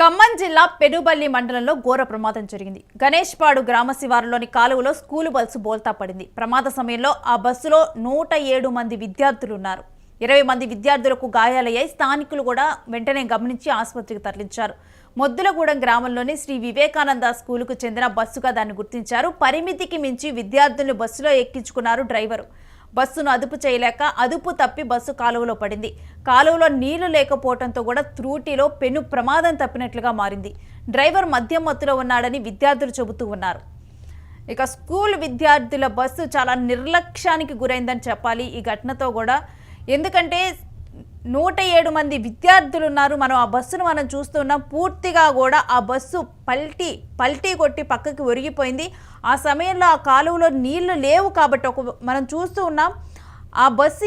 ఖమ్మం జిల్లా పెనుబల్లి మండలంలో ఘోర ప్రమాదం జరిగింది. గణేష్పాడు గ్రామ శివారులోని కాలువలో స్కూలు బస్సు బోల్తా పడింది. ప్రమాద సమయంలో ఆ బస్సులో 107 మంది విద్యార్థులు ఉన్నారు. 20 మంది విద్యార్థులకు గాయాలయ్యాయి. స్థానికులు కూడా వెంటనే గమనించి ఆసుపత్రికి తరలించారు. మొద్దులగూడెం గ్రామంలోని శ్రీ వివేకానంద స్కూలుకు చెందిన బస్సుగా దాన్ని గుర్తించారు. పరిమితికి మించి విద్యార్థులను బస్సులో ఎక్కించుకున్నారు డ్రైవరు. బస్సును అదుపు చేయలేక అదుపు తప్పి బస్సు కాలువలో పడింది. కాలువలో నీళ్లు లేకపోవడంతో కూడా త్రూటిలో పెను ప్రమాదం తప్పినట్లుగా మారింది. డ్రైవర్ మద్యం మత్తులో ఉన్నాడని విద్యార్థులు చెబుతూ ఉన్నారు. ఇక స్కూల్ విద్యార్థుల బస్సు చాలా నిర్లక్ష్యానికి గురైందని చెప్పాలి ఈ ఘటనతో కూడా. ఎందుకంటే 107 మంది విద్యార్థులు ఉన్నారు. మనం ఆ బస్సును మనం చూస్తున్నాం. పూర్తిగా కూడా ఆ బస్సు పల్టీ కొట్టి పక్కకి ఒరిగిపోయింది. ఆ సమయంలో ఆ కాలువలో నీళ్లు లేవు కాబట్టి మనం చూస్తూ ఉన్నాం. ఆ బస్సు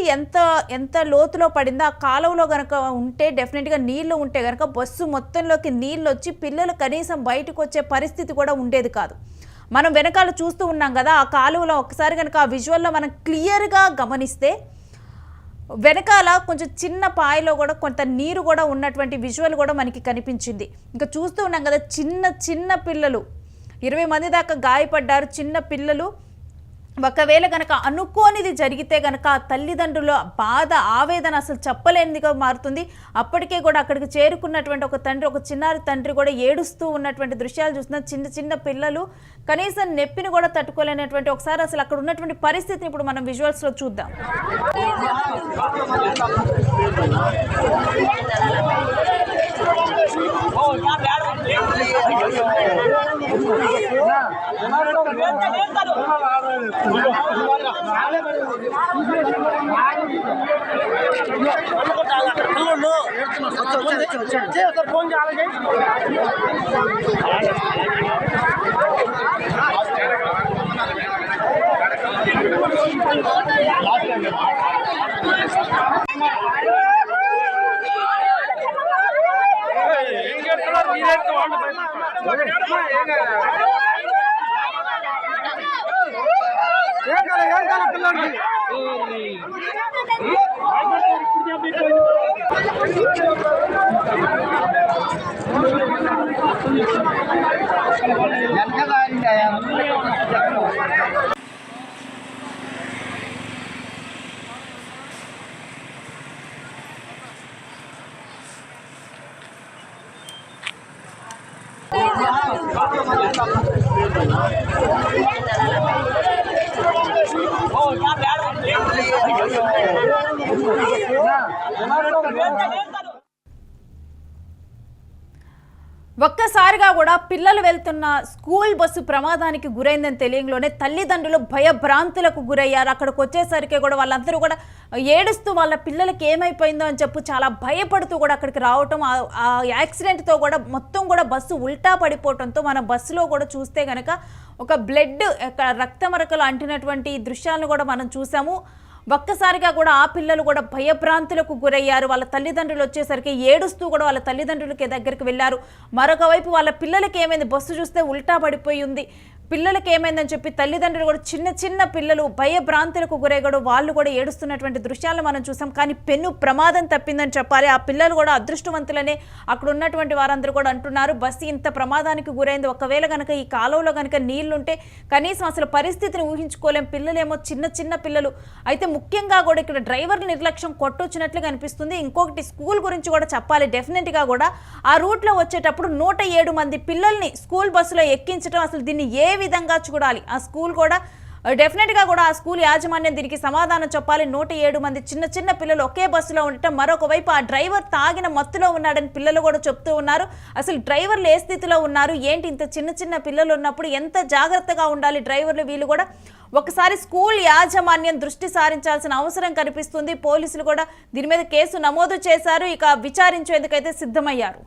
ఎంత లోతులో పడిందో ఆ కాలువలో కనుక ఉంటే డెఫినెట్గా నీళ్లు ఉంటే కనుక బస్సు మొత్తంలోకి నీళ్ళు వచ్చి పిల్లలు కనీసం బయటకు వచ్చే పరిస్థితి కూడా ఉండేది కాదు. మనం వెనకాల చూస్తూ ఉన్నాం కదా, ఆ కాలువలో ఒకసారి కనుక ఆ విజువల్లో మనం క్లియర్గా గమనిస్తే వెనకాల కొంచెం చిన్న పాయలో కూడా కొంత నీరు కూడా ఉన్నటువంటి విజువల్ కూడా మనకి కనిపించింది. ఇంకా చూస్తూ ఉన్నాం కదా, చిన్న పిల్లలు 20 మంది దాకా గాయపడ్డారు. చిన్న పిల్లలు. ఒకవేళ కనుక అనుకోనిది జరిగితే కనుక ఆ తల్లిదండ్రుల బాధ ఆవేదన అసలు చెప్పలేనిదిగా మారుతుంది. అప్పటికే కూడా అక్కడికి చేరుకున్నటువంటి ఒక చిన్నారి తండ్రి కూడా ఏడుస్తూ ఉన్నటువంటి దృశ్యాలు చూస్తున్న చిన్న పిల్లలు కనీసం నొప్పిని కూడా తట్టుకోలేనటువంటి ఒకసారి అసలు అక్కడ ఉన్నటువంటి పరిస్థితిని ఇప్పుడు మనం విజువల్స్లో చూద్దాం. ఒక్కసారిగా కూడా పిల్లలు వెళ్తున్న స్కూల్ బస్సు ప్రమాదానికి గురైందని తెలియంలోనే తల్లిదండ్రులు భయభ్రాంతులకు గురయ్యారు. అక్కడికి వచ్చేసరికి కూడా వాళ్ళందరూ కూడా ఏడుస్తూ వాళ్ళ పిల్లలకి ఏమైపోయిందో అని చెప్పి చాలా భయపడుతూ కూడా అక్కడికి రావటం, ఆ యాక్సిడెంట్తో కూడా మొత్తం కూడా బస్సు ఉల్టా పడిపోవడంతో మన బస్సులో కూడా చూస్తే కనుక ఒక బ్లడ్ రక్తమరకలు అంటినటువంటి దృశ్యాలను కూడా మనం చూసాము. ఒక్కసారిగా కూడా ఆ పిల్లలు కూడా భయభ్రాంతులకు గురయ్యారు. వాళ్ళ తల్లిదండ్రులు వచ్చేసరికి ఏడుస్తూ కూడా వాళ్ళ తల్లిదండ్రులకి దగ్గరికి వెళ్ళారు. మరొక వైపు వాళ్ళ పిల్లలకి ఏమైంది, బస్సు చూస్తే ఉల్టా పడిపోయి ఉంది, పిల్లలకి ఏమైందని చెప్పి తల్లిదండ్రులు కూడా చిన్న పిల్లలు భయభ్రాంతులకు గురయ్యాడు. వాళ్ళు కూడా ఏడుస్తున్నటువంటి దృశ్యాలను మనం చూసాం. కానీ పెను ప్రమాదం తప్పిందని చెప్పాలి. ఆ పిల్లలు కూడా అదృష్టవంతులనే అక్కడ ఉన్నటువంటి వారందరూ కూడా అంటున్నారు. బస్సు ఇంత ప్రమాదానికి గురైంది. ఒకవేళ కనుక ఈ కాలువలో కనుక నీళ్లుంటే కనీసం అసలు పరిస్థితిని ఊహించుకోలేం. పిల్లలేమో చిన్న పిల్లలు. అయితే ముఖ్యంగా కూడా ఇక్కడ డ్రైవర్ నిర్లక్ష్యం కొట్టొచ్చినట్లుగా అనిపిస్తుంది. ఇంకొకటి స్కూల్ గురించి కూడా చెప్పాలి. డెఫినెట్గా కూడా ఆ రూట్లో వచ్చేటప్పుడు 107 మంది పిల్లల్ని స్కూల్ బస్సులో ఎక్కించడం అసలు దీన్ని ఏ విధంగా చూడాలి. ఆ స్కూల్ కూడా డెఫినెట్గా కూడా ఆ స్కూల్ యాజమాన్యం దీనికి సమాధానం చెప్పాలి. 107 మంది చిన్న పిల్లలు ఒకే బస్సులో ఉండటం, మరొక వైపు ఆ డ్రైవర్ తాగిన మత్తులో ఉన్నాడని పిల్లలు కూడా చెప్తూ ఉన్నారు. అసలు డ్రైవర్లు ఏ స్థితిలో ఉన్నారు ఏంటి, ఇంత చిన్న పిల్లలు ఉన్నప్పుడు ఎంత జాగ్రత్తగా ఉండాలి డ్రైవర్లు, వీళ్ళు కూడా ఒకసారి స్కూల్ యాజమాన్యం దృష్టి సారించాల్సిన అవసరం కనిపిస్తుంది. పోలీసులు కూడా దీని మీద కేసు నమోదు చేశారు. ఇక విచారించేందుకైతే సిద్ధమయ్యారు.